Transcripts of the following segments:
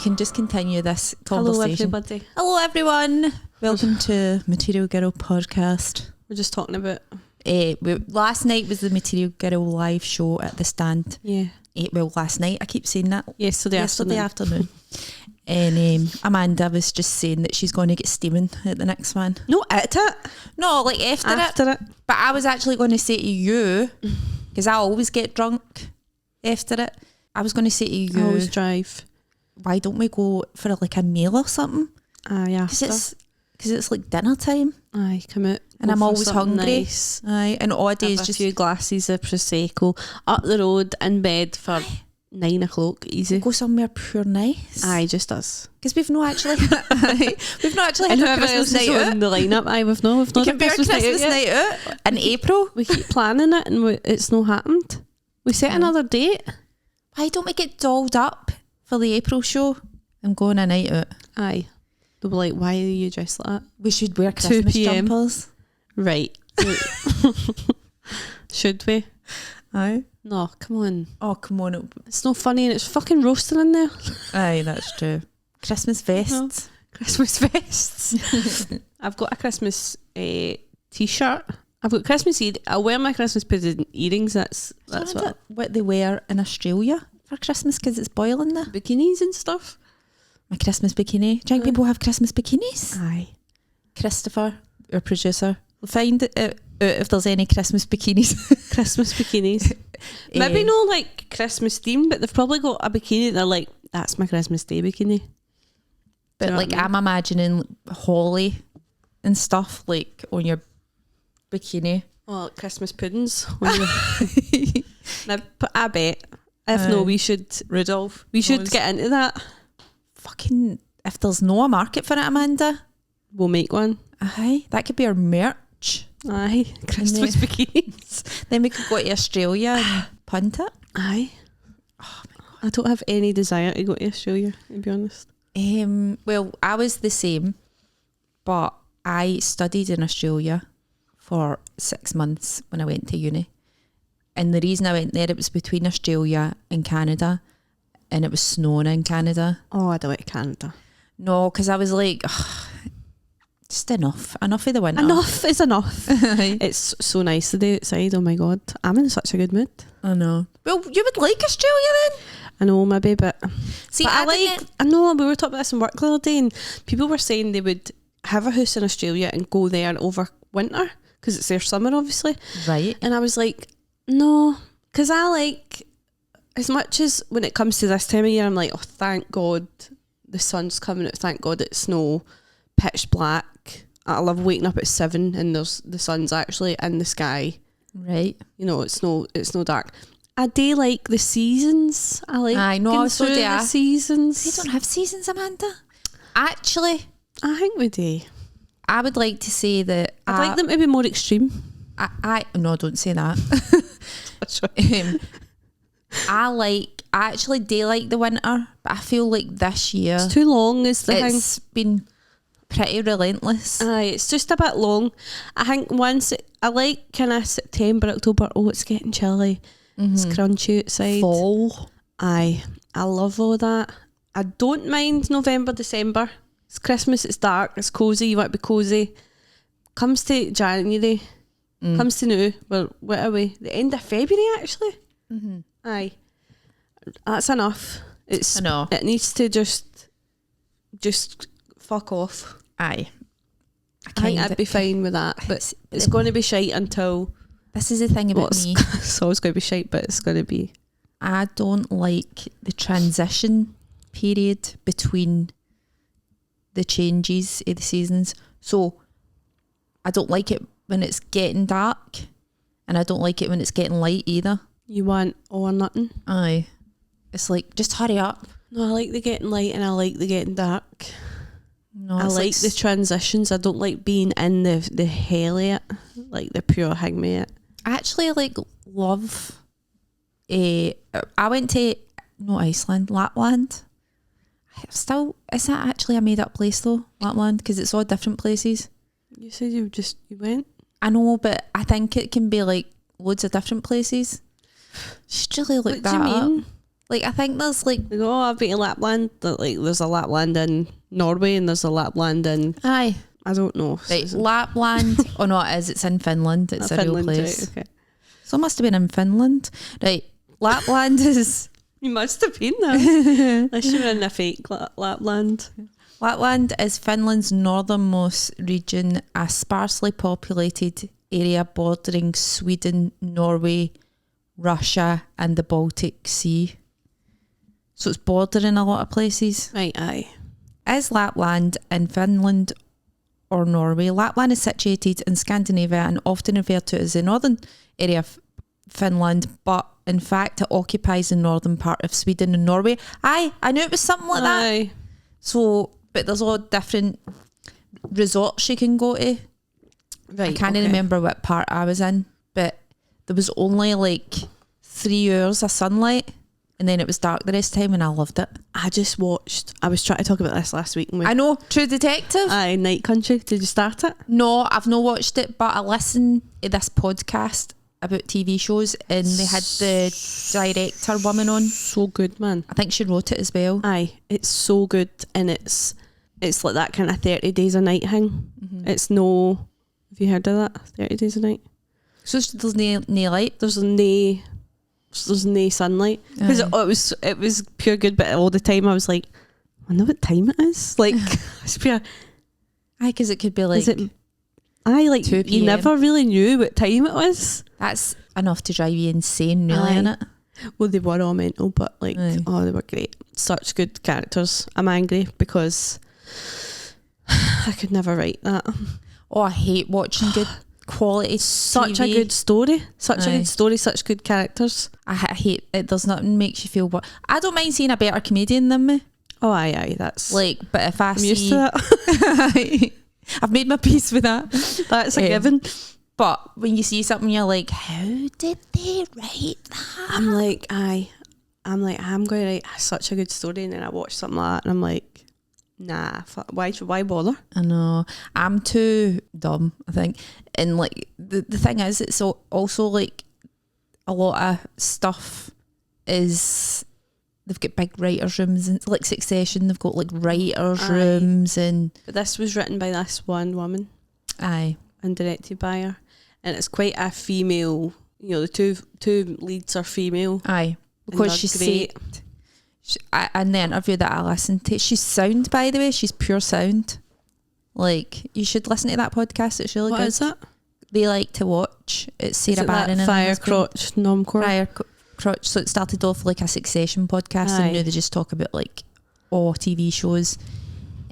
can just continue this conversation. Hello, everybody. Hello, everyone. Welcome to Material Girl podcast. We're just talking about... last night was the Material Girl live show at the Stand. Yeah. Last night. I keep saying that. Yesterday afternoon. And Amanda was just saying that she's going to get steaming at the next one. No, at it. No, like after it. But I was actually going to say to you, because I always get drunk after it. I was going to say to you, I always drive. Why don't we go for like a meal or something? Aye, after. Because it's like dinner time. Aye, come out. And I'm always hungry. Nice. Aye, and all day is Have just a few glasses of Prosecco, up the road, in bed for 9 o'clock, easy. go somewhere pure nice. Aye, just us. Because we've not actually had And a whoever Christmas else night is out. on the lineup, we've not It can be our Christmas Christmas night out night out in April. We keep planning it and it's not happened. We set another date. Why don't we get dolled up for the April show? I'm going a night out. Aye. They'll be like, why are you dressed like that? We should wear 2 Christmas p.m. jumpers. Right. Should we? Aye. No, come on. Oh, come on. It's not funny and it's fucking roasting in there. Aye, that's true. Christmas vests. No. Christmas vests. I've got a Christmas t-shirt. I've got Christmas I'll wear my Christmas pudding earrings. That's what they wear in Australia for Christmas because it's boiling there. Bikinis and stuff. My Christmas bikini. Do you think people have Christmas bikinis? Aye. Christopher, our producer, will find out if there's any Christmas bikinis. Christmas bikinis. Maybe no like Christmas themed, but they've probably got a bikini they're like, that's my Christmas Day bikini. But like I'm imagining holly and stuff like on your bikini. Oh, like Christmas puddings. Now, I bet if no, we should Riddell. We should get into that. Fucking if there's no market for it, Amanda, we'll make one. Aye, that could be our merch. Aye, Christmas bikinis. Then we could go to Australia and punt it. Aye. Oh my God. I don't have any desire to go to Australia, to be honest. Well, I was the same, but I studied in Australia for 6 months when I went to uni. And the reason I went there, it was between Australia and Canada, and it was snowing in Canada. Oh, I don't like Canada. No, because I was like, just enough of the winter. Enough is enough. It's so nice today outside. Oh my God, I'm in such a good mood. I know. Well, you would like Australia then? I know, maybe, but see, but I know we were talking about this in work the other day, and people were saying they would have a house in Australia and go there over winter because it's their summer, obviously. Right. And I was like, no, because I like, as much as when it comes to this time of year, I'm like, oh, thank God the sun's coming out. Thank God it's snow, pitch black. I love waking up at 7 and the sun's actually in the sky. Right. You know, it's no dark. I do like the seasons. I like I know, so do the seasons. They don't have seasons, Amanda. Actually, I think we do. I would like to say that I'd like them to be more extreme. No, don't say that. I actually do like the winter, but I feel like this year it's too long is the thing. It's been pretty relentless. Aye, it's just a bit long. I think I like kind of September, October. Oh, it's getting chilly. It's crunchy outside. Fall. Aye, I love all that. I don't mind November, December. It's Christmas, it's dark, it's cosy, you want to be cosy. Comes to January, comes to now, well, what are we? The end of February, actually? Aye. That's enough. I know. It needs to just fuck off. Aye. I think I'd be fine with that, but it's going to be shite until... This is the thing about me. It's always going to be shite, but it's going to be... I don't like the transition period between the changes of the seasons. So I don't like it when it's getting dark, and I don't like it when it's getting light either. You want all or nothing? Aye. It's like, just hurry up. No, I like the getting light and I like the getting dark. No, I like the transitions. I don't like being in the hell of it, like the pure hang me it. I actually love I went to not Iceland, Lapland. Is that actually a made up place though, Lapland? Because it's all different places. You said you went? I know, but I think it can be like loads of different places. Should really look that up. Like, I think there's like... They go, I've been to Lapland. Like, there's a Lapland in Norway and there's a Lapland in... Aye. I don't know. Right, Lapland. Oh, no, it is. It's in Finland. It's a Finland, real place. Right, okay. So it must have been in Finland. Right, Lapland is... You must have been there. Unless you were in a fake Lapland. Lapland is Finland's northernmost region, a sparsely populated area bordering Sweden, Norway, Russia and the Baltic Sea. So it's bordering a lot of places. Right, aye. Is Lapland in Finland or Norway? Lapland is situated in Scandinavia and often referred to as the northern area of Finland, but in fact it occupies the northern part of Sweden and Norway. Aye, I knew it was something like that. So, but there's all different resorts you can go to. Right, I can't remember what part I was in, but there was only like 3 hours of sunlight and then it was dark the rest of the time and I loved it. I was trying to talk about this last week. I know, True Detective. Aye, Night Country. Did you start it? No, I've not watched it, but I listened to this podcast about TV shows and they had the director woman on. So good, man. I think she wrote it as well. Aye, it's so good and it's like that kind of 30 Days a Night thing. Mm-hmm. It's no... Have you heard of that? 30 Days a Night? So there's no light? There's no sunlight. Because it was pure good, but all the time I was like, I know what time it is. Like, it's pure... Aye, because it could be like... like 2 p.m. You never really knew what time it was. That's enough to drive you insane, really, innit? Well, they were all mental, but like, they were great. Such good characters. I'm angry because I could never write that. Oh, I hate watching good quality Such TV. a good story. Such a good story, such good characters. I hate it. There's nothing makes you feel... I don't mind seeing a better comedian than me. Oh, aye, that's... Like, but if I'm used to that. I've made my peace with that. That's a given. But when you see something, you're like, how did they write that? I'm like, I'm going to write such a good story, and then I watch something like that, and I'm like, nah, why bother? I know. I'm too dumb, I think. And like, the thing is, it's also like a lot of stuff is... They've got big writers' rooms, and like Succession, they've got like writers' rooms, and... But this was written by this one woman. Aye. And directed by her. And it's quite a female, the two leads are female. Aye. Because she's great. In the interview that I listened to, she's sound, by the way, she's pure sound. Like, you should listen to that podcast, it's really good. What is it? They Like to Watch. It's Sarah Barron and Fire Crotch Normcore. Fire Crotch. So it started off like a Succession podcast, and now they just talk about like all TV shows.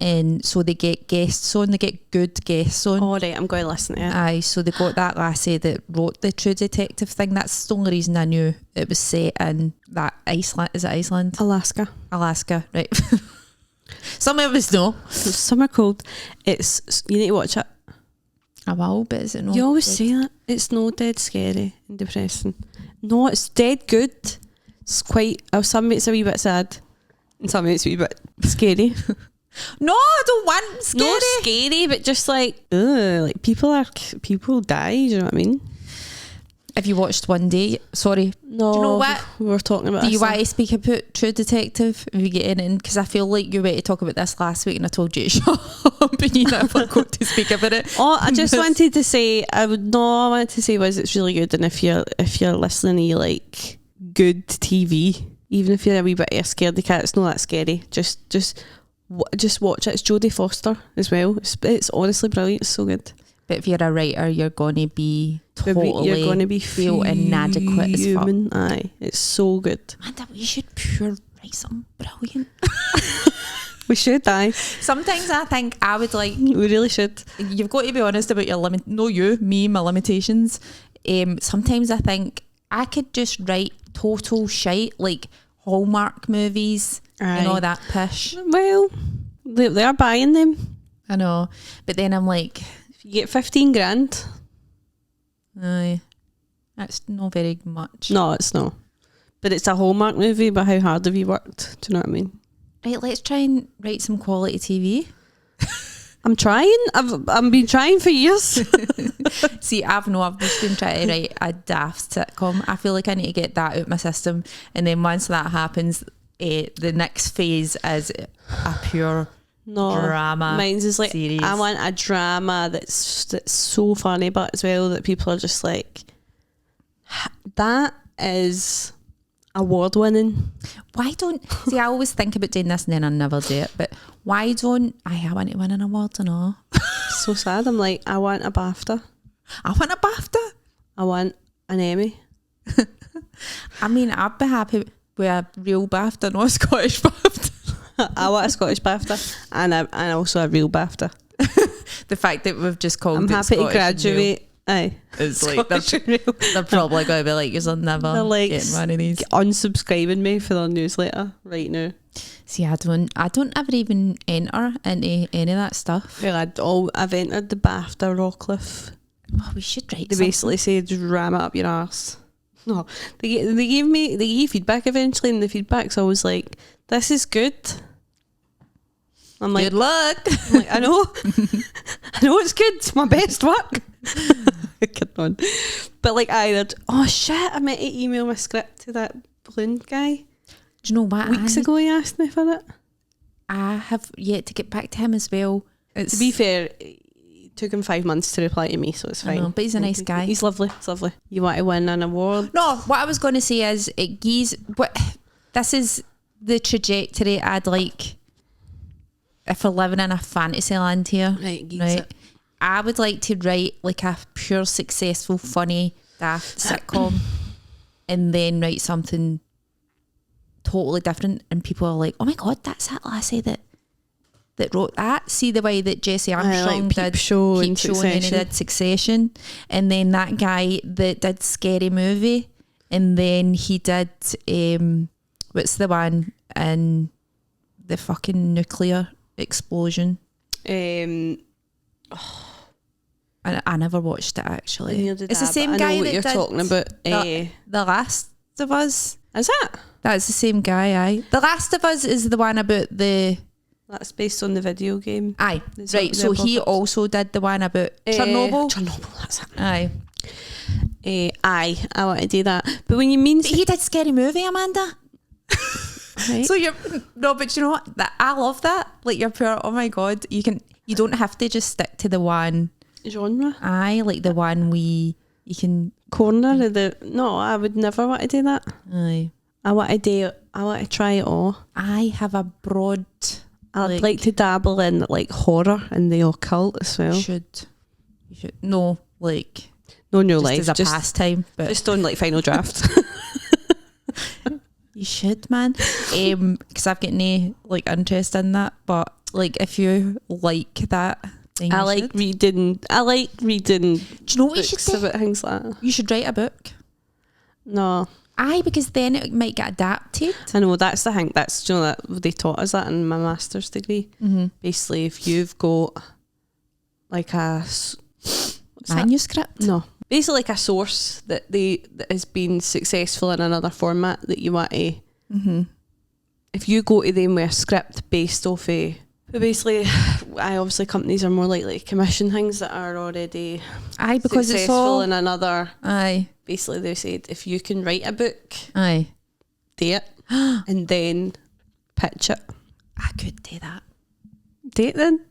And so they get guests on, they get good guests on. Oh, right, I'm going to listen to it. Aye, so they got that lassie that wrote the True Detective thing. That's the only reason I knew it was set in that Iceland. Is it Iceland? Alaska, right. Some of us know. It's summer cold. You need to watch it. I will, but is it not? You always say that. It's not dead scary and depressing. No, it's dead good. It's quite... some it's a wee bit sad and some it's a wee bit scary. No, I don't want scary. Not scary, but just like, like people die, do you know what I mean? If you watched One Day, sorry. No, do you know what? We were talking about Do you want to speak about True Detective if you get in? Because I feel like you were to talk about this last week and I told you to shut up and you never got to speak about it. Oh, I just wanted to say, I wanted to say was it's really good, and if you're listening to like good TV, even if you're a wee bit of a scaredy cat, it's not that scary. Just watch it. It's Jodie Foster as well. It's honestly brilliant. It's so good. But if you're a writer, you're going to be totally... You're going to be feel inadequate as fuck. Aye, it's so good. Amanda, we should pure write something brilliant. We should, aye. Sometimes I think I would like... We really should. You've got to be honest about your my limitations. Sometimes I think I could just write total shite, like Hallmark movies and all that pish. Well, they are buying them. I know. But then I'm like... If you get 15 grand... Aye. That's not very much. No, it's not. But it's a Hallmark movie, but how hard have you worked? Do you know what I mean? Right, let's try and write some quality TV. I'm trying. I've been trying for years. See, I've just been trying to write a daft sitcom. I feel like I need to get that out my system, and then once that happens, the next phase is a pure drama. Mine's is like series. I want a drama that's so funny, but as well that people are just like, that is award winning. Why don't see? I always think about doing this and then I never do it. But why don't I want to win an award and all? So sad. I'm like, I want a BAFTA. I want a BAFTA. I want an Emmy. I mean, I'd be happy with a real BAFTA, not a Scottish BAFTA. I want a Scottish BAFTA and also a real BAFTA. The fact that we've just called I'm it happy Scottish to graduate. Aye. It's like they're probably going to be like, you're never they're like getting one of these. Unsubscribing me for their newsletter right now. See, I don't ever even enter into any of that stuff. Well, I've entered the BAFTA Rockcliffe. Oh, we should write. They basically say just ram it up your arse. No, they gave feedback eventually, and the feedback's always like, "This is good." I'm like, good luck. I'm like, I know, I know it's good. It's my best work. Come on, but like oh shit, I meant to email my script to that balloon guy. Do you know what? Weeks ago he asked me for it. I have yet to get back to him as well. To be fair, it took him 5 months to reply to me, so it's fine. I know, but he's a nice guy. He's lovely. It's lovely. You want to win an award? No, what I was going to say is this is the trajectory I'd like if we're living in a fantasy land here. Right. I would like to write like a pure successful, funny, daft sitcom and then write something totally different and people are like, oh my god, that's that lassie that wrote that. See the way that Jesse Armstrong did Peep Show and then he did Succession, and then that guy that did Scary Movie, and then he did what's the one in the fucking nuclear explosion? I never watched it actually. It's the same guy that you're did talking about. The Last of Us. Is that? That's the same guy, aye. The Last of Us is the one about the... That's based on the video game. Aye, right. So he also did the one about Chernobyl. Chernobyl, that's it. Aye. Aye, I want to do that. But when you mean... But he did Scary Movie, Amanda. Right. So you're... No, but you know what? I love that. Like you're pure, oh my God. You don't have to just stick to the one... genre. Aye, like the one you can... Corner of the... No, I would never want to do that. Aye. I want to try it all. I have a broad... I'd like to dabble in like horror and the occult as well. You should. No, like... No, in your just life. as a pastime. But just on like Final Draft. You should, man. Because I've got no like interest in that. But like if you like that... I like reading. Do you know what you should do? About things like that. You should write a book. No. Aye, because then it might get adapted. I know, that's the thing. That's, you know, that they taught us that in my master's degree. Mm-hmm. Basically, if you've got like a manuscript, no, basically like a source that has been successful in another format that you want to. Mm-hmm. If you go to them with a script based off but basically, obviously companies are more likely to commission things that are already because successful it's all in another. Aye. Basically, they said if you can write a book, aye, do it, and then pitch it. I could do that. Do it then.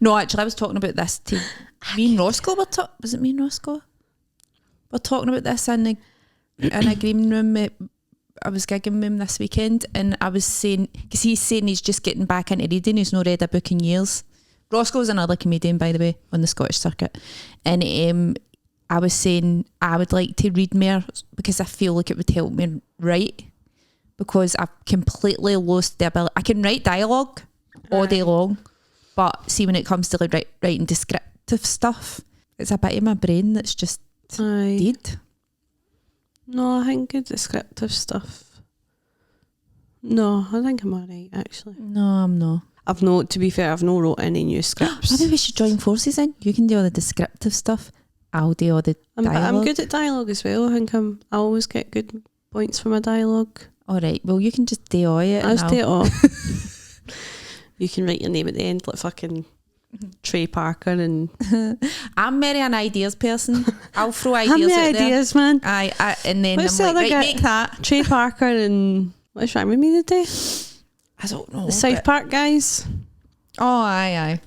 No, actually, I was talking about this to me and Roscoe. Was it me and Roscoe? We're talking about this in a green room. I was gigging with him this weekend and I was saying, because he's saying he's just getting back into reading, he's not read a book in years. Roscoe's another comedian, by the way, on the Scottish circuit. And I was saying I would like to read more because I feel like it would help me write, because I've completely lost the ability. I can write dialogue all day long, but see when it comes to like writing descriptive stuff, it's a bit of my brain that's just dead. No, I think good descriptive stuff. No, I think I'm alright actually. No, I'm not. To be fair, I've not wrote any new scripts. Maybe we should join forces then. You can do all the descriptive stuff. I'll do all the dialogue. I'm good at dialogue as well. I think I always get good points for my dialogue. Alright, well you can just do all it. I'll just do it all. You can write your name at the end like fucking Trey Parker and I'm very an ideas person. I'll throw how ideas many out there. ideas, man? And then What's I'm the like, other right, guy? make that. Trey Parker and what's wrong with me today? I don't know. The South Park guys. Oh, aye.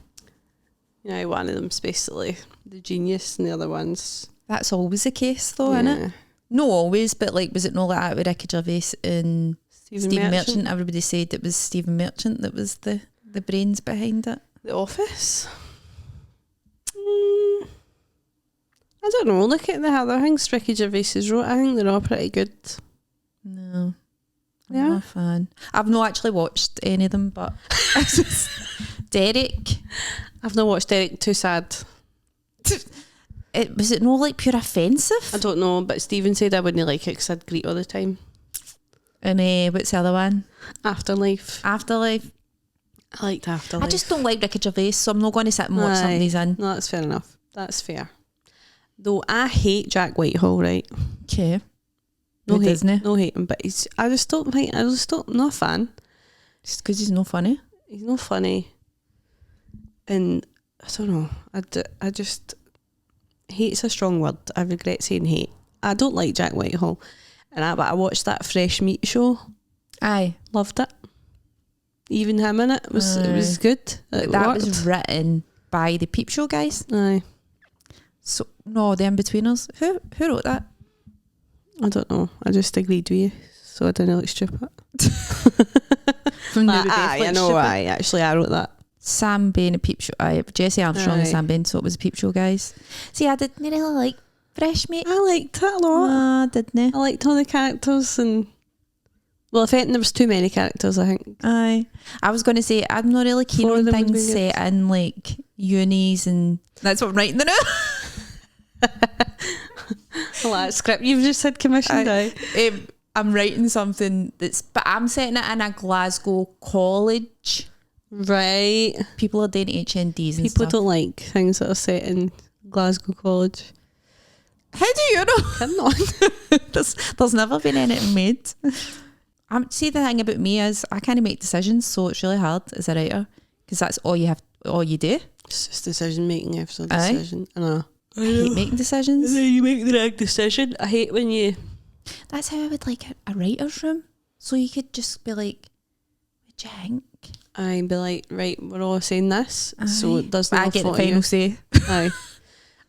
You know, one of them's basically the genius and the other one's... That's always the case though, isn't it? No, always, but like, was it not like that with Ricky Gervais and Stephen Merchant? Everybody said it was Stephen Merchant that was the brains behind it. The Office? I don't know. Look at the other things Ricky Gervais has wrote. I think they're all pretty good. No. I'm not a fan. I've not actually watched any of them, but Derek. I've not watched Derek. Too sad. Was it not like pure offensive? I don't know, but Stephen said I wouldn't like it because I'd greet all the time. And what's the other one? Afterlife. I liked Afterlife. I just don't like Ricky Gervais, so I'm not going to sit and watch something he's in. No, that's fair enough. That's fair. Though I hate Jack Whitehall, right? Okay. No hate, Disney. No hate him, but I'm not a fan. Just because he's not funny? He's not funny. And I don't know. I just... Hate's a strong word. I regret saying hate. I don't like Jack Whitehall. But I watched that Fresh Meat show. Aye. Loved it. Even him in it was good. That was written by the Peep Show guys. Aye. So no, the In-Betweeners. Who wrote that? I don't know. I just agreed with you, so I didn't look stupid. I know. Actually, I wrote that. Sam Bain and Peep Show. Jesse Armstrong and Sam Bain, so it was Peep Show guys. See, I didn't really like Fresh Meat. I liked it a lot. Didn't I liked all the characters and... Well, I think there was too many characters, I think. Aye. I was going to say, I'm not really keen on things set in like unis and... That's what I'm writing now. Well, that script you've just had commissioned. I'm writing something but I'm setting it in a Glasgow college. Right. People are doing HNDs and People stuff. don't like things that are set in Glasgow College. How do you know? Come on. There's never been anything made. See, the thing about me is I can't make decisions, so it's really hard as a writer because that's all you do. It's just decision making after decision. I know. I hate making decisions. And then you make the right decision. I hate when you... That's how I would like a writer's room. So you could just be like, what do you think? I'd be like, right, we're all saying this. Aye. So it doesn't... I get the final say. Aye.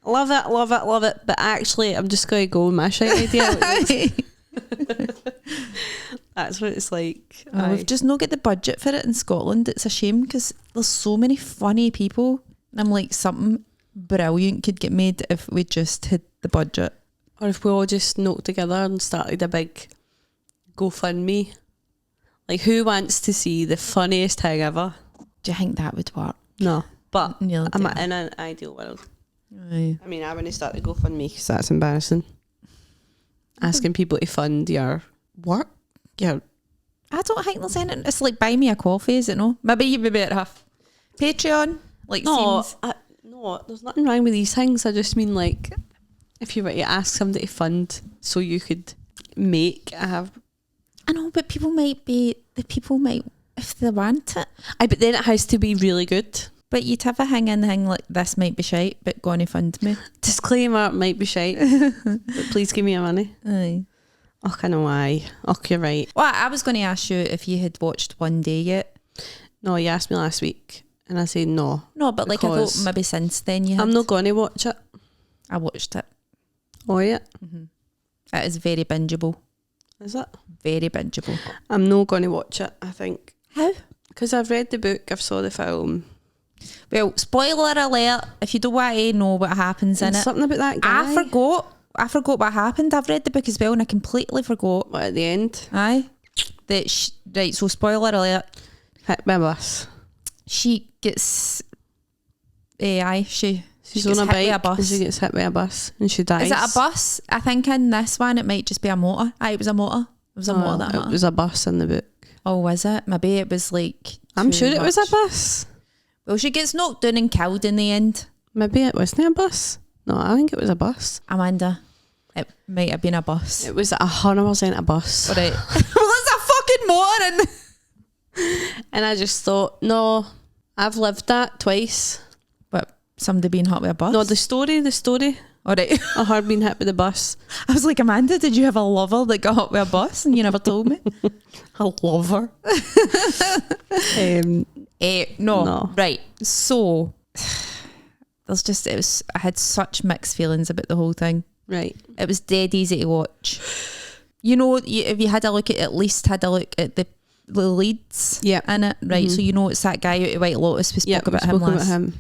Love it. But actually, I'm just going to go with my shite idea. That's what it's like. We've just not got the budget for it in Scotland. It's a shame because there's so many funny people. And I'm like, something brilliant could get made if we just had the budget. Or if we all just knocked together and started a big GoFundMe. Like, who wants to see the funniest thing ever? Do you think that would work? No. But I'm in an ideal world. Aye. I mean, I wouldn't start the GoFundMe because that's embarrassing. Asking people to fund your work. I don't think there's anything. It's like buy me a coffee, is it no? Maybe you'd be better off Patreon. Like no, there's nothing wrong with these things. I just mean like if you were to ask somebody to fund so you could make I know, but people might if they want it. But then it has to be really good. But you'd have a thing like this might be shite, but go on and fund me. Disclaimer, it might be shite. But please give me your money. Aye. Oh, I know why. Oh, you're right. Well, I was going to ask you if you had watched One Day yet. No, you asked me last week and I said no. No, but like I thought maybe since then you had. I'm not going to watch it. I watched it. Oh, yeah? Mm-hmm. It is very bingeable. Is it? Very bingeable. I'm not going to watch it, I think. How? Because I've read the book, I've saw the film. Well, spoiler alert, if you don't want to know what happens in it. Something about that guy. I forgot what happened. I've read the book as well and I completely forgot. What, at the end? Aye. Right, so spoiler alert. Hit by a bus. She gets... She's on a bike and she gets hit by a bus and she dies. Is it a bus? I think in this one it might just be a motor. Aye, it was a motor. It was a motor that hit. It was a bus in the book. Oh, was it? Maybe it was like... I'm sure it was a bus. Well, she gets knocked down and killed in the end. Maybe it wasn't a bus. No, I think it was a bus. Amanda, it might have been a bus. It was 100% a bus. All right. Well, it's a fucking motor. And I just thought, no, I've lived that twice. Somebody being hit with a bus? No, the story. All right. Of her being hit with the bus. I was like, Amanda, did you have a lover that got hit with a bus and you never told me? A lover. No. Right. So I had such mixed feelings about the whole thing. Right. It was dead easy to watch. You know, if you had a look at least had a look at the leads in it, right? So you know it's that guy out of White Lotus. We spoke about him last.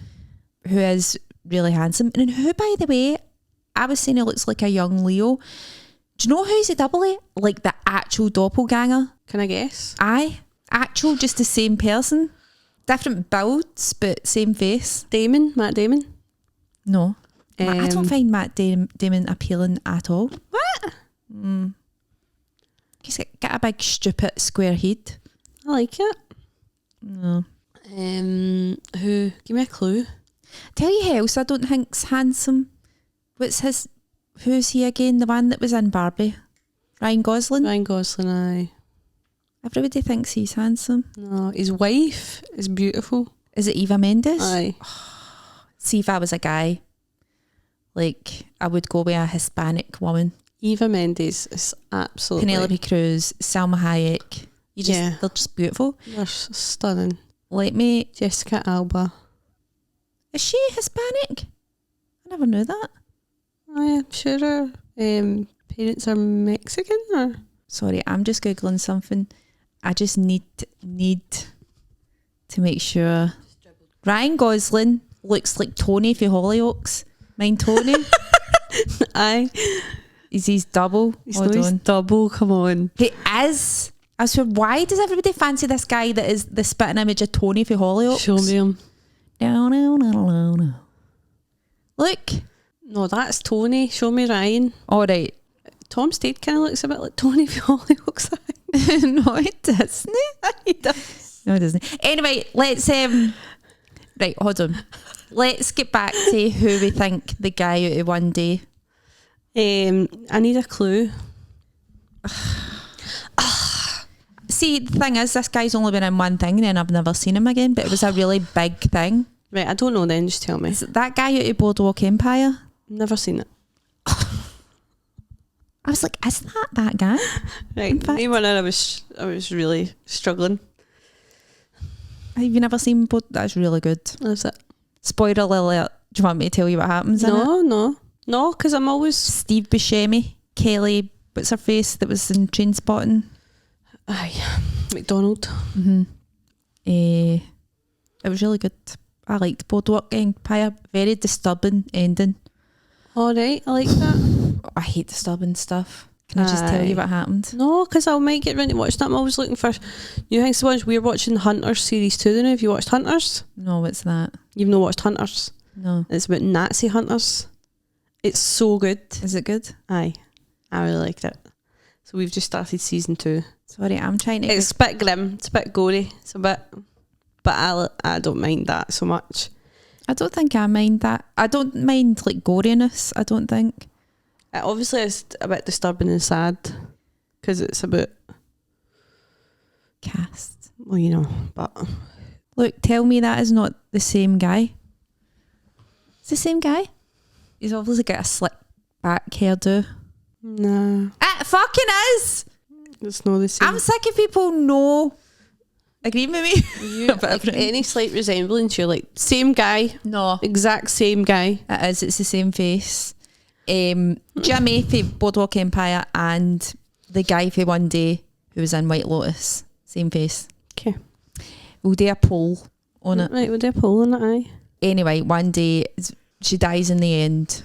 Who is really handsome. And who, by the way, I was saying he looks like a young Leo. Do you know who's a double A? Like the actual doppelganger. Can I guess? Aye. Actual, just the same person. Different builds, but same face. Matt Damon? No. I don't find Matt Damon appealing at all. What? He's got a big, stupid, square head. I like it. No. Who? Give me a clue. Tell you who else I don't think's handsome. Who's he again? The one that was in Barbie. Ryan Gosling? Ryan Gosling, aye. Everybody thinks he's handsome. No, his wife is beautiful. Is it Eva Mendes? Aye. See, if I was a guy, like, I would go with a Hispanic woman. Eva Mendes is absolutely... Penelope Cruz, Salma Hayek. They're just beautiful. They're stunning. Let me... Jessica Alba. Is she Hispanic? I never knew that. I'm sure her parents are Mexican, or... Sorry, I'm just Googling something. I just need to make sure. Ryan Gosling looks like Tony for Hollyoaks. Mind Tony? Aye. Is he's double? He's double, come on. He is. I swear, why does everybody fancy this guy that is the spitting image of Tony for Hollyoaks? Show me him. No. Look. No, that's Tony. Show me Ryan. All right. Tom Stade kind of looks a bit like Tony for Hollyoaks. No, it doesn't. He does. No, it doesn't. Anyway, let's right, hold on. Let's get back to who we think the guy out of One Day. I need a clue. See, the thing is, this guy's only been in one thing and I've never seen him again, but it was a really big thing. Right, I don't know then, just tell me. Is it that guy out of Boardwalk Empire? Never seen it. I was like, is that guy? Right, name one, and I was really struggling. Have you never seen That's really good. That's it. Spoiler alert. Do you want me to tell you what happens in it? No, because I'm always... Steve Buscemi, Kelly, what's her face, that was in Trainspotting? Aye, McDonald. It was really good. I liked Boardwalk Empire. Very disturbing ending. Alright, I like that. I hate disturbing stuff. Can I just tell you what happened? No, because I might get round to watching that. I'm always looking for new things to watch. We're watching Hunters series 2 now. Have you watched Hunters? No, what's that? You've not watched Hunters? No. It's about Nazi hunters. It's so good. Is it good? Aye. I really liked it. So we've just started season 2. Sorry, I'm trying to... It's a bit grim. It's a bit gory. It's a bit... But I don't mind that so much. I don't think I mind that. I don't mind, like, goriness, I don't think. It obviously is a bit disturbing and sad because it's about... Cast. Well, you know, but... Look, tell me that is not the same guy. It's the same guy. He's obviously got a slick back hairdo. Nah. It fucking is! It's not the same. I'm sick of people agree with me. Like any slight resemblance, you're like, same guy. No. Exact same guy. It is, it's the same face. Jimmy for Boardwalk Empire and the guy for One Day who was in White Lotus. Same face. Okay. We'll do a poll on it. Right, we'll do a poll on it, aye. Anyway, One Day, she dies in the end.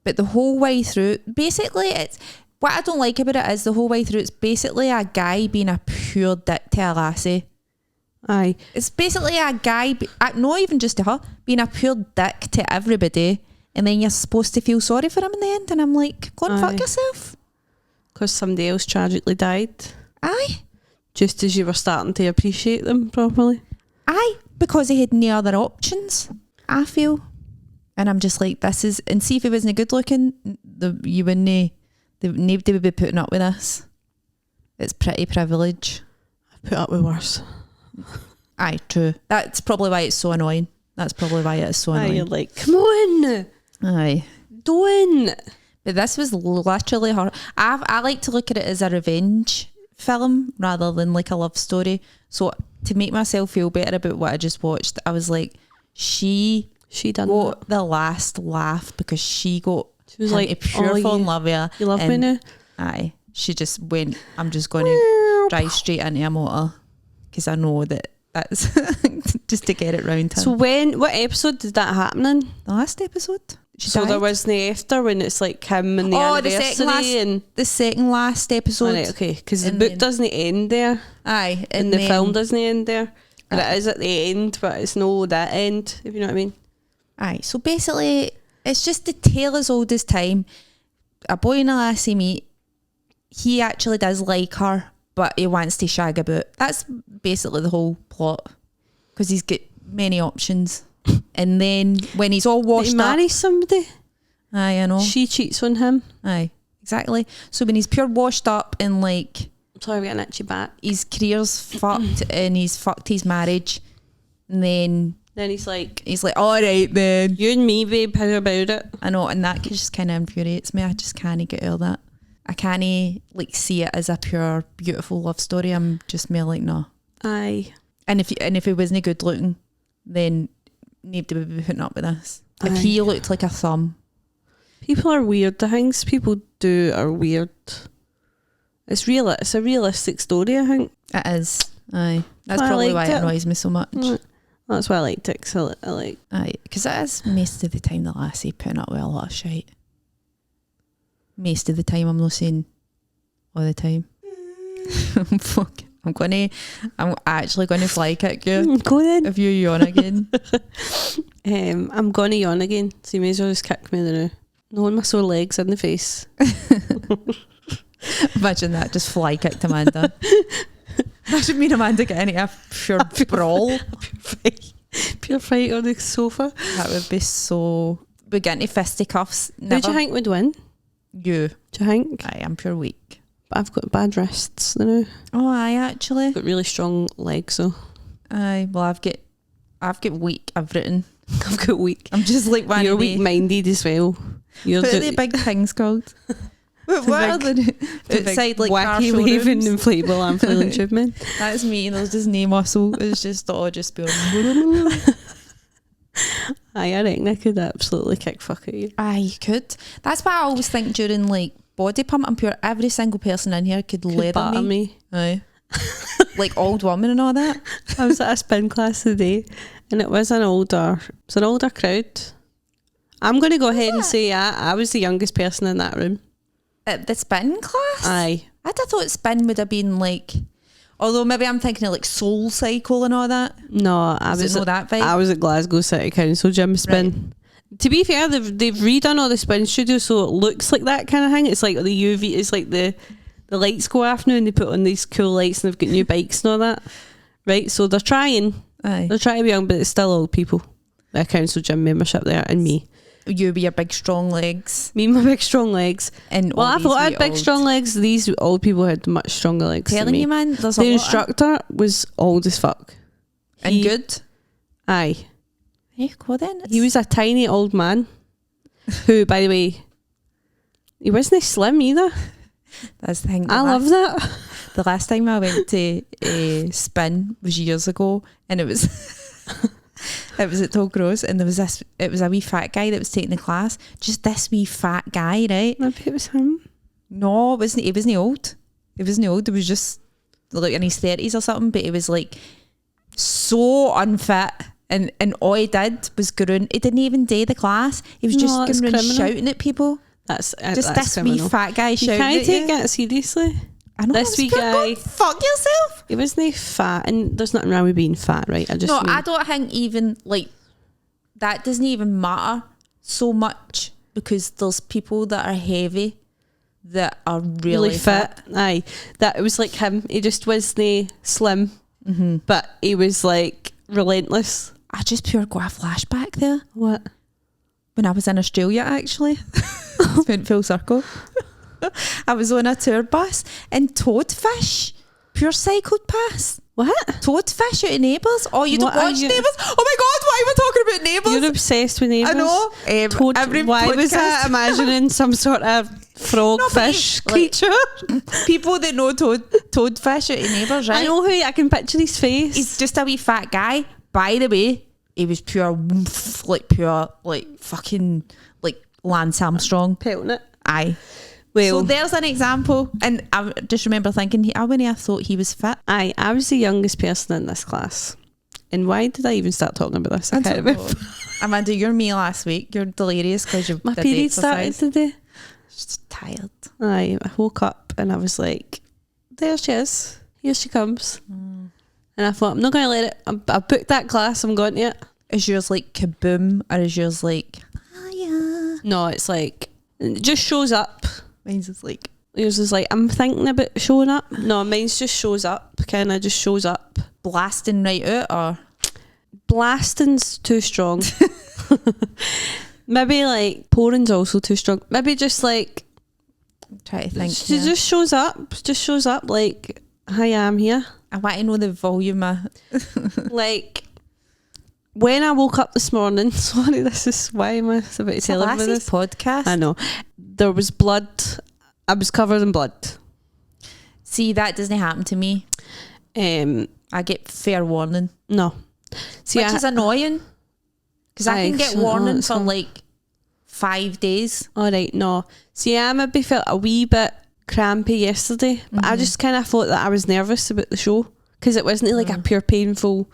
But the whole way through, basically, it's... What I don't like about it is the whole way through, it's basically a guy being a pure dick to a lassie. Aye. It's basically a guy, not even just to her, being a pure dick to everybody. And then you're supposed to feel sorry for him in the end. And I'm like, go and fuck yourself. Because somebody else tragically died. Aye. Just as you were starting to appreciate them properly. Aye. Because he had no other options, I feel. And I'm just like, this is... And see if he wasn't good looking, you wouldn't... Nobody would be putting up with this. It's pretty privilege. I've put up with worse. Aye, true. That's probably why it's so annoying. That's probably why it is so Aye, annoying. you're like, come on, Aye. don't. But this was literally her. I like to look at it as a revenge film rather than like a love story. So to make myself feel better about what I just watched, I was like, she done got the last laugh because she got She was him like, to pure fall in love with her. You love me now? Aye. She just went, I'm just going to drive straight into a motor because I know that's just to get it round to So him. what episode did that happen in? The last episode. So there wasn't after when it's like him and the anniversary and the second last episode. oh, right, okay, because the And book then- doesn't end there Aye. and the then- film doesn't end there. But Aye. it is at the end, but it's no that end, if you know what I mean. Aye. So basically, it's just the tale as old as time. A boy and a lassie meet. He actually does like her, but he wants to shag about. That's basically the whole plot. Because he's got many options. And then when he's all He washed up. marries somebody. Aye, I know. She cheats on him. Aye, exactly. So when he's pure washed up and like Sorry, we got an itchy back. his career's fucked and he's fucked his marriage, and then Then he's like, all right then. you and me, babe, how about it? I know, and that just kind of infuriates me. I just can't get out of that. I can't like see it as a pure beautiful love story. I'm just more like no. Aye. And if he wasn't good looking, then nobody would be putting up with this. If Aye. he looked like a thumb, People are weird. The things people do are weird. It's real. It's a realistic story, I think. it is. Aye, that's I probably why liked it it. annoys me so much. That's why I liked it. 'Cause I like. Aye, because it is most of the time the lassie putting up with a lot of shite. Most of the time, I'm not saying all the time. Fuck, I'm actually gonna fly kick you Go then. if you yawn again. I'm gonna yawn again, so you may as well just kick me now. Knowing my sore legs in the face. Imagine that, just fly kicked Amanda. Imagine me and Amanda getting into a pure brawl. Pure fight on the sofa. That would be so. We get into fisticuffs. Who do you think would win? You. Do you think? Aye, I'm pure weak. But I've got bad wrists, you know. Oh, aye, actually. I've got really strong legs, so Aye, well, I've got weak. I've written. I've got weak. I'm just like one. You're of the- weak-minded as well. You're What are the the big things called? What are the outside like car wacky waving showrooms? inflatable I'm feeling tube man. That's me. There's just no muscle. It's just all just be. Aye, I reckon I could absolutely kick fuck at you. Aye, you could. That's why I always think during like body pump, I'm pure. Every single person in here could leather Batter me. Aye, like old woman and all that. I was at a spin class today and it was an older crowd. I'm going to go ahead and say I was the youngest person in that room. At the spin class? Aye. I'd have thought spin would have been like, although maybe I'm thinking of like Soul Cycle and all that. No, I Was it not that vibe? I was at Glasgow City Council gym spin. To be fair, they've redone all the spin studios so it looks like that kind of thing. It's like the UV, it's like the lights go off now and they put on these cool lights and they've got new bikes and all that. Right, so they're trying to be young, but it's still old people. The council gym membership there and me. You with your big strong legs. Me and my big strong legs. And Well, all I these thought I had wee big old- strong legs. These old people had much stronger legs than Telling me. you, man, there's a The lot instructor was old as fuck. and He- good. Aye. Hey, go then. He was a tiny old man who, by the way, he wasn't slim either. That's the thing. I love that. The last time I went to spin was years ago, and it was it was at Tolgross, and it was a wee fat guy that was taking the class. Just this wee fat guy, right? Maybe it was him. No, he wasn't old. He wasn't old. It was just like in his 30s or something, but he was like so unfit. And all he did was go around. He didn't even do the class. He was No, just that's going around criminal. shouting at people. That's Just that's this wee criminal. fat guy You shouting can't at take you. it seriously. I know, this it's wee pure guy- going, fuck yourself. He wasn't fat, and there's nothing wrong with being fat, right? I just No, mean, I don't think even like that doesn't even matter so much because there's people that are heavy that are really fit. Aye, that it was like him. He just wasn't slim, but he was like relentless. I just pure got a flashback there What? when I was in Australia. Actually, went full circle. I was on a tour bus and toadfish pure cycled past. What? Toadfish out of Neighbours. Oh, you don't What are watch you- Neighbours? Oh my god, why am I talking You're obsessed with neighbours. I know. Why was that? Imagining some sort of frogfish creature. People that know toadfish at neighbours, right? I know who. I can picture his face. He's just a wee fat guy. By the way, he was pure fucking like Lance Armstrong. Pelting it. Aye. Well, so there's an example, and I just remember thinking, I thought he was fit. Aye, I was the youngest person in this class. And why did I even start talking about this? I can't remember. Amanda, you're me last week. You're delirious because you My period started today. Just tired. Aye, I woke up and I was like, there she is. Here she comes. And I thought, I'm not going to let it. I booked that class. I'm going to it. Is yours like kaboom, or is yours like, hiya? No, it's like, it just shows up. Mine's just like, yours is like, I'm thinking about showing up. No, mine's just shows up. Kind of just shows up. Blasting right out, or? Blasting's too strong. Maybe like pouring's also too strong. Maybe just like, try to think. She just shows up. Just shows up like, hi, I'm here. I want to know the volume of like when I woke up this morning. Sorry, this is why am I about to tell everybody this podcast? I know there was blood. I was covered in blood. See, that doesn't happen to me. I get fair warning. No, see, which is annoying because I can get warning for like 5 days. All right, no. See, I maybe felt a wee bit crampy yesterday, but I just kind of thought that I was nervous about the show because it wasn't like a pure painful.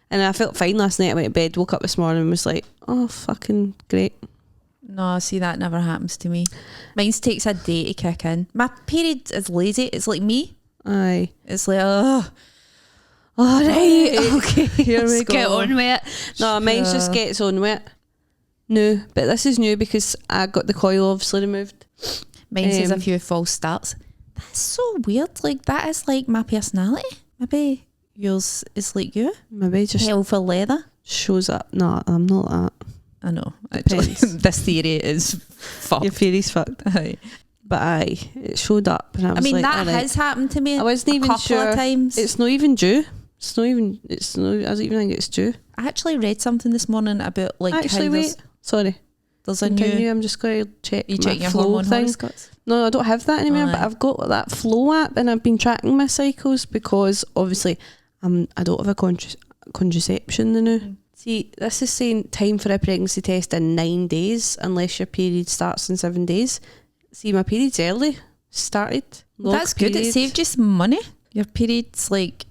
And I felt fine last night. I went to bed, woke up this morning and was like, oh, fucking great. No, see, that never happens to me. Mine takes a day to kick in. My period is lazy. It's like me. Aye. It's like, oh, all right, okay, here we get go. on with it. No, mine just gets on with it. No, but this is new because I got the coil obviously removed. Mine says a few false starts. That's so weird. Like, that is like my personality. Maybe yours is like you. Maybe just hell for leather. Shows up. No, I'm not that. I know. Actually, this theory is fucked. Your theory's fucked. Aye. But aye, it showed up and I was mean, like, that has happened to me. I wasn't even a couple sure. of times. It's not even due. I don't even think it's due. I actually read something this morning about like actually, wait. Sorry. There's a Continue, new. I'm just going to check You my check your flow hormone thing. horoscopes? No, I don't have that anymore, Oh, but I've got that Flow app and I've been tracking my cycles because obviously I don't have a contraception now. See, this is saying time for a pregnancy test in 9 days unless your period starts in 7 days. See, my period's early started. That's good. It saved you some money. Your period's like,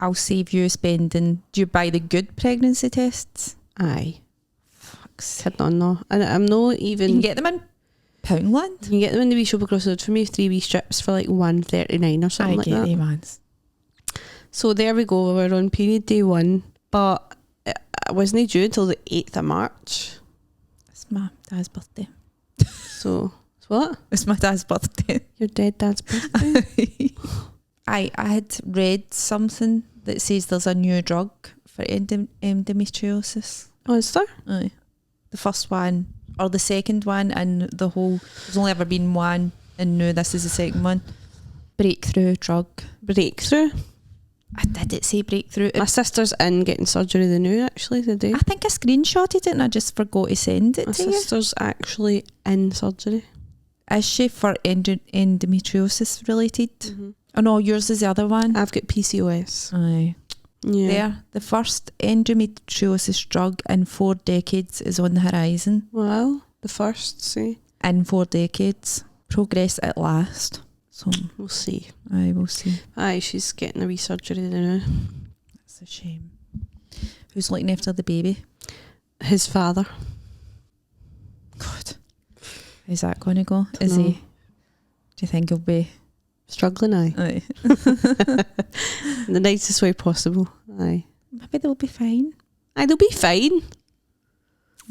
I'll save you spending. Do you buy the good pregnancy tests? Aye. Fuck's no. And I'm not even. You can get them in Poundland. You can get them in the wee shop across the road for me, 3 wee strips for like $1.39 or something like that. I get them, So there we go. We're on period day 1, but it wasn't due until the 8th of March. It's my dad's birthday. So it's what? It's my dad's birthday. Your dead dad's birthday. I had read something that says there's a new drug for endometriosis. Oh, is there? Aye. The first one or the second one, and the whole. There's only ever been one, and now this is the second one. Breakthrough drug. Breakthrough. Did it say breakthrough? My sister's in getting surgery the new actually today. I think I screenshotted it and I just forgot to send it to you. My sister's actually in surgery. Is she for endometriosis related? Oh no, yours is the other one. I've got PCOS. Aye. Yeah. There, the first endometriosis drug in 4 decades is on the horizon. Well, the first, see. In 4 decades. Progress at last. So we'll see. Aye, we'll see. Aye, she's getting a wee surgery now. That's a shame. Who's looking after the baby? His father. God. Is that going to go? Is he? Do you think he'll be struggling? Aye. Aye. In the nicest way possible. Aye. Maybe they'll be fine. Aye, they'll be fine.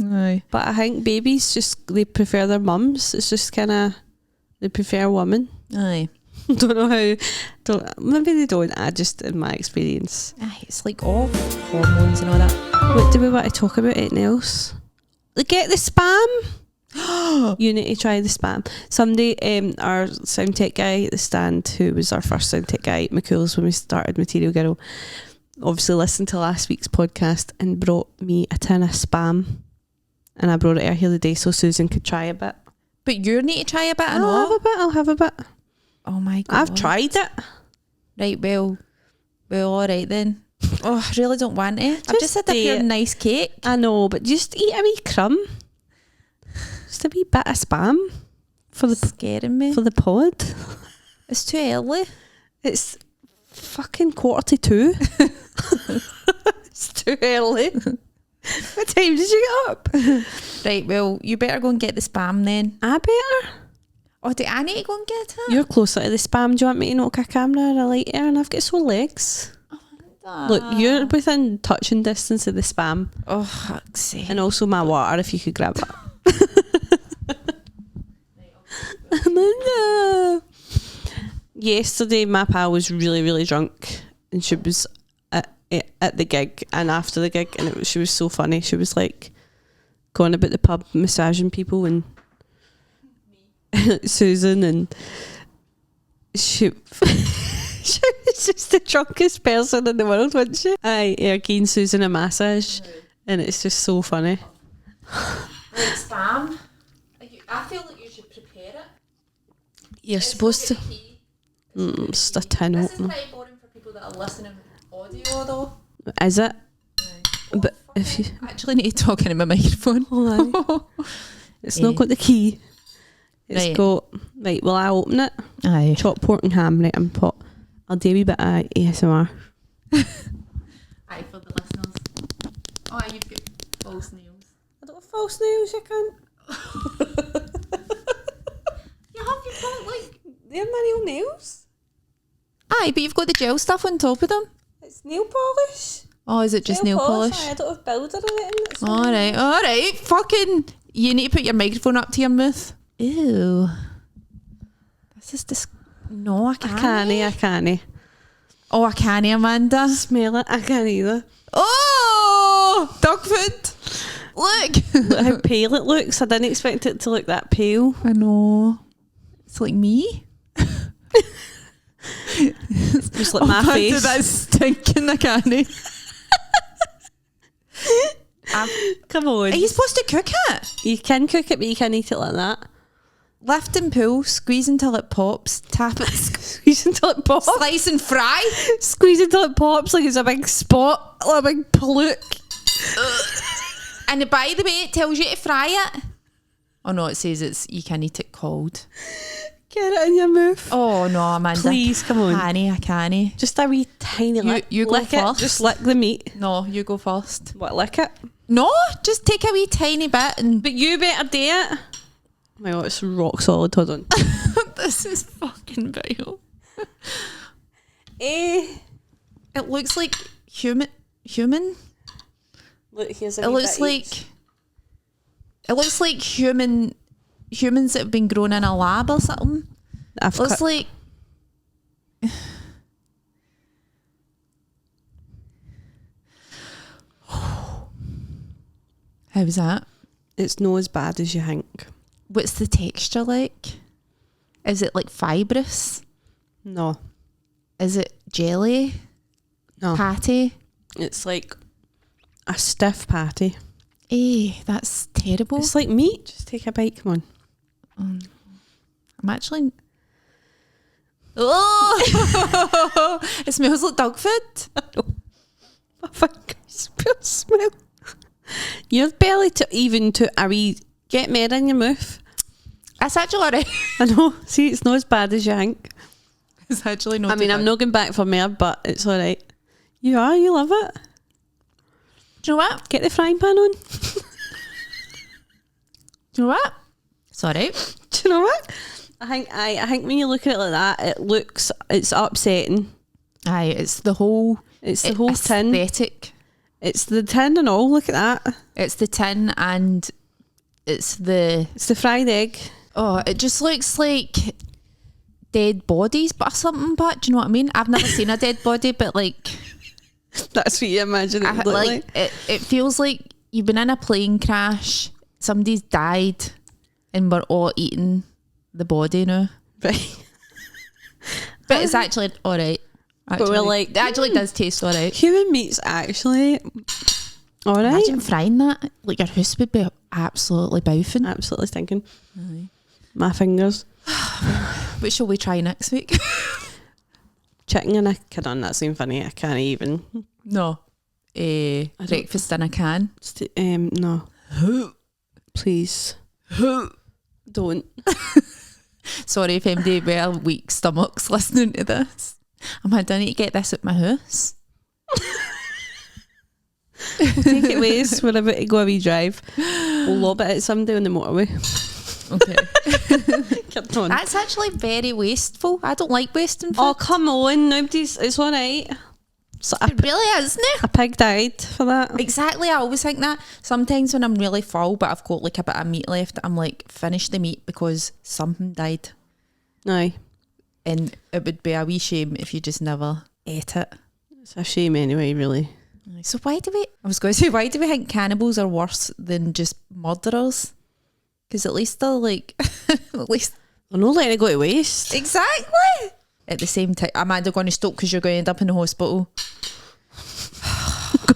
Aye. But I think babies they prefer their mums. It's just kind of, they prefer women. Aye. Don't know how. Maybe they don't. I just, in my experience. Aye, it's like all hormones and all that. What do we want to talk about? Anything else? Get the spam. You need to try the spam. Somebody, our sound tech guy at the stand, who was our first sound tech guy at McCool's when we started Material Girl, obviously listened to last week's podcast and brought me a tin of Spam, and I brought it out here the day so Susan could try a bit. But you need to try a bit. I'll have a bit. Oh my God. I've tried it. Right, well, all right then. Oh, I really don't want it. I've just had a pure nice cake. I know, but just eat a wee crumb. Just a wee bit of Spam for the scaring me for the pod. It's too early. It's fucking 1:45. It's too early. What time did you get up? Right, well, you better go and get the Spam then. I better. Oh, do I need to go and get it? You're closer to the Spam. Do you want me to knock a camera or a lighter? And I've got sore legs. Look, you're within touching distance of the Spam. Oh, fuck's sake. And also my water, if you could grab that. Amanda. Yesterday, my pal was really, really drunk, and she was at the gig and after the gig, and she was so funny. She was like going about the pub, massaging people, and Susan, and she she was just the drunkest person in the world, wasn't she? Giving Susan a massage, and it's just so funny. Right, Spam. I feel like you should prepare it. You're supposed to. Just a tin This is opener. pretty boring for people that are listening audio though. Is it? Oh, But if you I actually need to talk into my microphone. it's not got the key. It's Right. got right. Well, I open it. Aye. Chopped pork and ham right and pot. I'll do a wee bit of ASMR. Aye, for the listeners. Oh, you've got false nails. I don't have false nails, you can't. You've got like... They're my real nails. Aye, but you've got the gel stuff on top of them. It's nail polish. Oh, is it just nail polish? I don't have builder or anything. Alright. Fucking... You need to put your microphone up to your mouth. Ew. This is No, I can't. I can't. Oh, I can't, Amanda. Smell it. I can't either. Oh! Dog food. Look. Look how pale it looks. I didn't expect it to look that pale. I know. It's like me. Just like my face. That's stinking, I can't. Come on. Are you supposed to cook it? You can cook it, but you can't eat it like that. Lift and pull, squeeze until it pops, tap it, Squeeze until it pops. slice and fry. Squeeze until it pops like it's a big spot, like a big pluke. And by the way, it tells you to fry it. Oh no, it says you can eat it cold. Get it in your mouth. Oh no, Amanda. Please, come on. I can't. Just a wee tiny lick. You go lick first. It. Just lick the meat. No, you go first. What, lick it? No, just take a wee tiny bit and... But you better do it. Oh my God, it's rock solid. Hold on. This is fucking vile. It looks like human. Look, here's a It looks like... It looks like humans that have been grown in a lab or something. I've Looks cut. like... How's that? It's not as bad as you think. What's the texture like? Is it like fibrous? No. Is it jelly? No. Patty? It's like a stiff patty. That's terrible. It's like meat. Just take a bite. Come on. I'm actually... Oh! It smells like dog food. My fingers smell. Your belly to even to a wee get more in your mouth. That's actually alright. I know. See, it's not as bad as you think. It's actually not. I mean, I'm not going back for more, but it's alright. You love it. Do you know what? Get the frying pan on. Do you know what? Sorry. Do you know what? I think when you look at it like that, it's upsetting. Aye, it's the whole tin. aesthetic. It's the tin and all. Look at that. It's the tin and it's the fried egg. Oh, it just looks like dead bodies, but something. But do you know what I mean? I've never seen a dead body, but like that's what you imagine it would look like. It feels like you've been in a plane crash. Somebody's died, and we're all eating the body now. Right. But it's actually all right. Actually, But we're like, it actually does taste alright. human meat's actually alright. Imagine frying that. Like your house would be absolutely bouffing. Absolutely stinking. Aye. My fingers. What shall we try next week? Chicken in a can. That's even funny. I can't even. No. Breakfast in a can. No. Please. Don't. Sorry if MD with weak stomachs listening to this. I need to get this at my house. We'll take it ways. We're about to go a wee drive. We'll lob it at somebody on the motorway. Okay. Kept on. That's actually very wasteful. I don't like wasting food. Oh, come on. It's alright. So It really is, isn't it? a pig died for that. Exactly. I always think that. Sometimes when I'm really full but I've got like a bit of meat left, I'm like, finish the meat because something died. Aye. And it would be a wee shame if you just never ate it. It's a shame anyway, really. So why do we think cannibals are worse than just murderers? Because at least they're like, at least. They're not letting it go to waste. Exactly. At the same time, I'm either going to stop because you're going to end up in the hospital.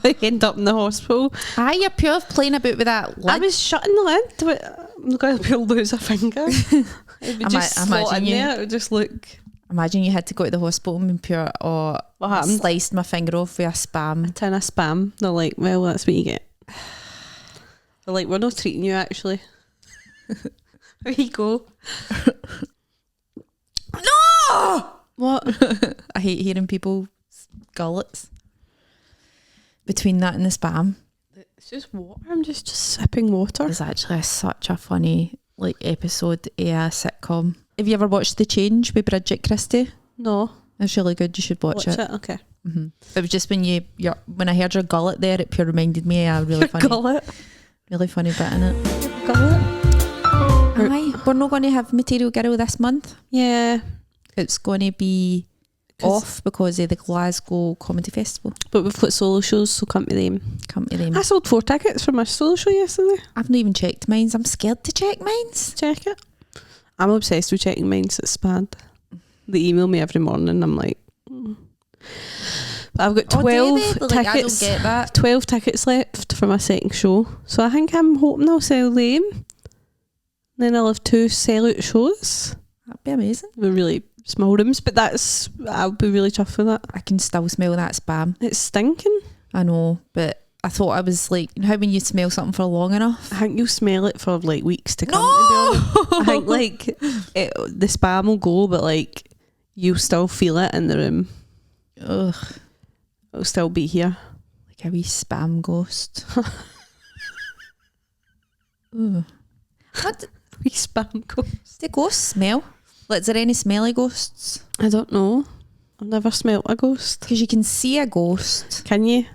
Going to end up in the hospital. Aye, you're pure playing about with that lid. I was shutting the lid. I'm going to lose a finger. It would just slot in there. It would just look. Imagine you had to go to the hospital and pure, or what happened? Sliced my finger off with a spam. A tin of spam. They're like, well, that's what you get. They're like, we're not treating you actually. There you go. No! What? I hate hearing people's gullets. Between that and the spam. It's just water. I'm just sipping water. It's actually such a funny episode of a sitcom. Have you ever watched The Change with Bridget Christie? No. It's really good. You should watch it. Okay. Mm-hmm. It was just when when I heard your gullet there, it pure reminded me of a really funny gullet. Really funny bit in it. Gullet. Aye, we're not going to have Material Girl this month. Yeah. It's going to be off because of the Glasgow Comedy Festival. But we've got solo shows, so come to them. I sold 4 tickets for my solo show yesterday. I've not even checked mines. I'm scared to check mines. Check it. I'm obsessed with checking mines. It's bad. They email me every morning. I'm like, But I've got 12 tickets. I don't get that. 12 tickets left for my second show. So I think I'm hoping I'll sell them. Then I'll have 2 sellout shows. That'd be amazing. With really small rooms, but I'll be really tough with that. I can still smell that spam. It's stinking. I know, but I thought I was like, you know how when you smell something for long enough? I think you'll smell it for like weeks to come. To be honest. I think like the spam will go, but like you'll still feel it in the room. Ugh. It'll still be here. Like a wee spam ghost. Ugh. What? Wee spam ghost. Do ghosts smell? Like, is there any smelly ghosts? I don't know. I've never smelt a ghost. Because you can see a ghost. Can you?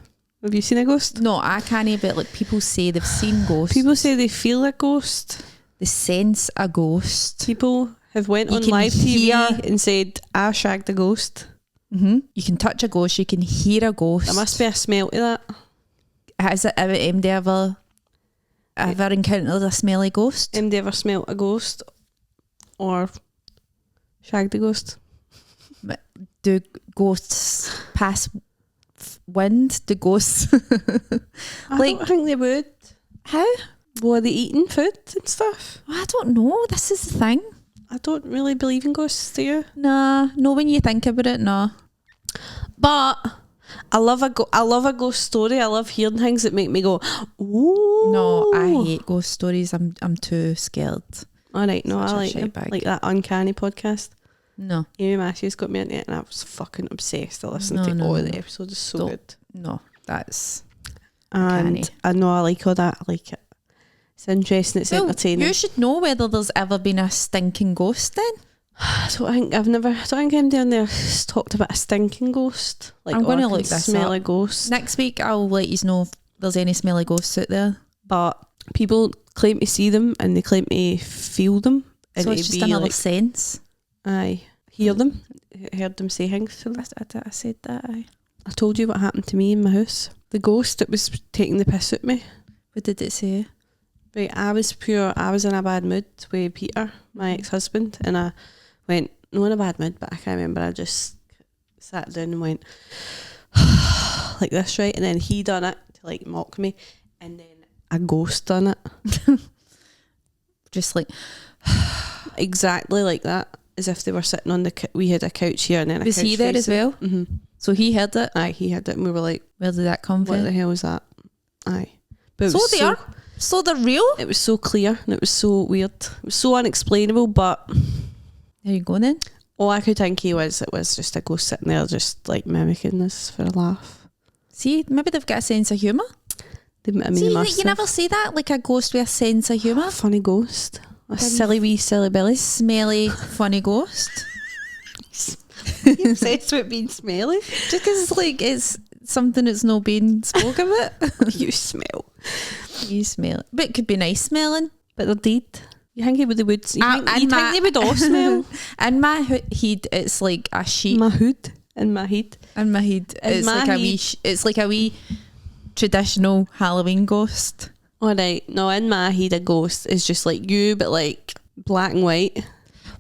Have you seen a ghost? No, I can't, but like people say they've seen ghosts. People say they feel a ghost. They sense a ghost. People have went on live TV and said, I shagged a ghost. Mm-hmm. You can touch a ghost, you can hear a ghost. There must be a smell to that. Has it MD ever encountered a smelly ghost? MD ever smelt a ghost or shagged a ghost? Do ghosts pass wind? Do ghosts I don't think they would. How? Were they eating food and stuff? I don't know. This is the thing. I don't really believe in ghosts, do you? Nah, no. When you think about it, nah. But I love a ghost story. I love hearing things that make me go, ooh. No, I hate ghost stories. I'm too scared. All right, no, I like them. Like that Uncanny podcast. No. Amy Matthews got me into it and I was fucking obsessed. I listened to all the episodes. It's so good. No, that's and uncanny. I know I like all that. I like it. It's interesting. It's entertaining. You should know whether there's ever been a stinking ghost then. I don't think I'm down there talked about a stinking ghost. Like, I'm going to look this smell up. a ghost. Next week I'll let you know if there's any smelly ghosts out there. But people claim to see them and they claim to feel them. And So it's just another sense. Aye. Hear them. Heard them say things to them. I said that, aye. I told you what happened to me in my house. The ghost that was taking the piss at me. What did it say? Right, I was in a bad mood with Peter, my ex-husband, and I went, not in a bad mood, but I can't remember, I just sat down and went like this, right? And then he done it to like mock me, and then a ghost done it. Just like exactly like that, as if they were sitting on the we had a couch here and then was he there as well? Mm-hmm. So he heard it. Aye, he heard it, and we were like, where did that come what from? the hell was that? Aye, but So they are. So they're real. It was so clear and it was so weird. It was so unexplainable. But there you go then. all I could think it was just a ghost sitting there, just like mimicking this for a laugh. See, maybe they've got a sense of humour. See, like, you never say that, like a ghost with a sense of humour. Funny ghost. A silly wee silly Billy. Smelly, funny ghost. You're obsessed with being smelly? Just because it's like, it's something that's not being spoken about. You smell. You smell it. But it could be nice smelling, but they're dead. You think they would think they would all smell? In my head, it's like a sheet. My hood. In my head. In my head. It's like a wee, it's like a wee traditional Halloween ghost. Alright, no, in my head a ghost is just like you, but like black and white.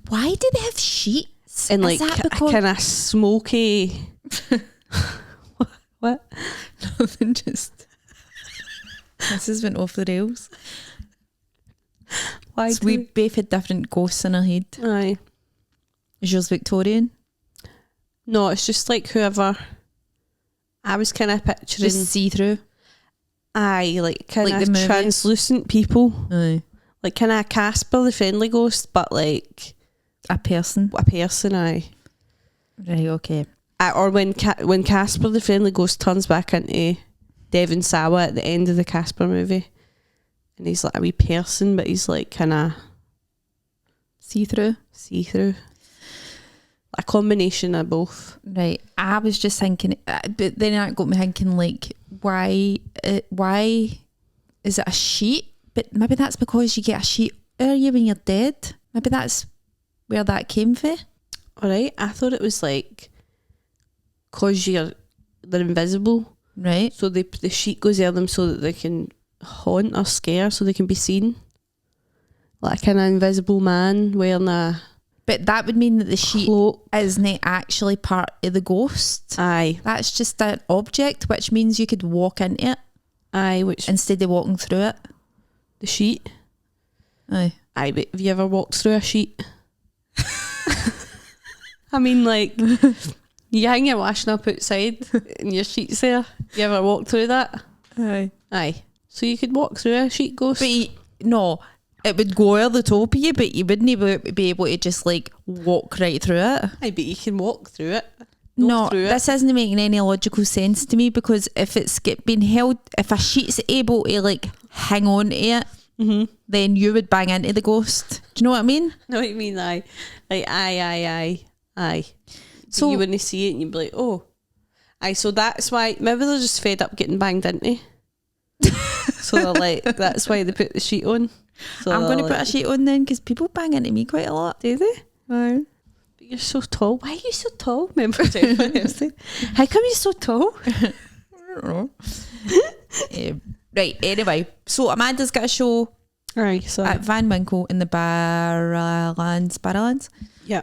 Why do they have sheets? And like a kind of smoky... What? Nothing, just... This has been off the rails. Why so we both had different ghosts in our head. Aye. Is yours Victorian? No, it's just like whoever... I was kind of picturing... Just see-through? Aye, like kind Like of the translucent people. Aye. Like kind of Casper the Friendly Ghost, but like... A person? Aye. Right, okay. Or when Casper the Friendly Ghost turns back into Devon Sawa at the end of the Casper movie, and he's like a wee person, but he's like kind of see-through. A combination of both. Right. I was just thinking, but then that got me thinking, like, why is it a sheet? But maybe that's because you get a sheet earlier when you're dead. Maybe that's where that came from. Alright, I thought it was like because they're invisible, right? So the sheet goes over them so that they can haunt or scare, so they can be seen, like a kind of invisible man wearing a. But that would mean that the sheet cloak isn't actually part of the ghost. Aye, that's just an object, which means you could walk into it. Aye, which instead of walking through it. The sheet. Aye, but have you ever walked through a sheet? I mean, like, you hang your washing up outside and your sheet's there. You ever walked through that? Aye. So you could walk through a sheet ghost. But no, it would go over the top of you, but you wouldn't be able to just like walk right through it. Aye, but you can walk through it. No, this isn't making any logical sense to me, because if it's been held, if a sheet's able to like hang on to it, then you would bang into the ghost. Do you know what I mean? Know what you mean? Aye. Like, aye. So but you wouldn't see it and you'd be like, oh. Aye, so that's why, maybe they're just fed up getting banged into. So they're like, that's why they put the sheet on. So I'm going to put a sheet on then, because people bang into me quite a lot. Do they? Aye. But you're so tall. Why are you so tall? Remember how come you're so tall? I don't know. Right, anyway, so Amanda's got a show at Van Winkle in the Barrowlands. Yeah.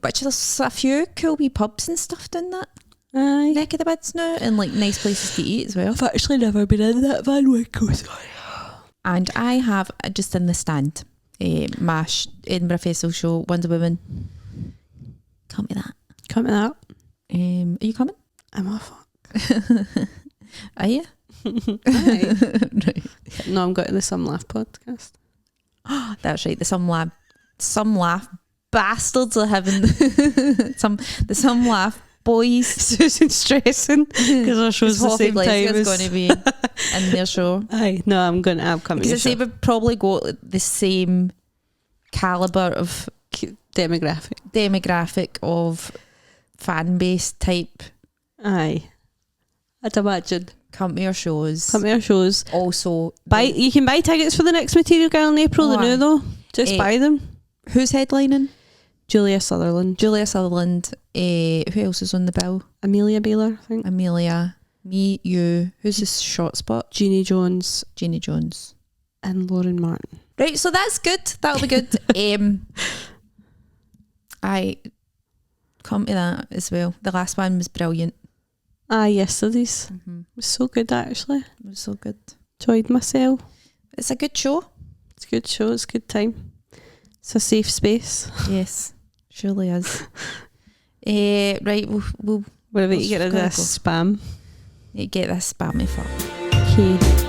Which there's a few cool wee pubs and stuff down that neck of the woods now, and like nice places to eat as well. I've actually never been in that Van Winkle. And I have just in the stand my Edinburgh Festival show, Wonder Woman. Come to that. Are you coming? I'm off. Are you? Right. No, I'm going to the Some Laugh podcast. That's right. The Some Laugh bastards are having the Some Laugh boys. Susan's stressing because our show's the same time as going to be in their show. Aye, no, I'm coming. Because I say we've probably got the same caliber of demographic of fan base type. Aye, I'd imagine. Come to our shows. Also, you can buy tickets for the next Material Girl in April. The new though, just buy them. Who's headlining? Julia Sutherland. Who else is on the bill? Amelia Baylor, I think. Amelia, me, you. Who's this short spot? Jeannie Jones, and Lauren Martin. Right, so that's good. That'll be good. Because come to that as well. The last one was brilliant. Yesterday's. It was so good, actually. It was so good. Enjoyed myself. It's a good show. It's a good show. It's a good time. It's a safe space. Yes, surely is. Right, we'll What about you get rid of this spam? need to get this spammy fuck. Okay.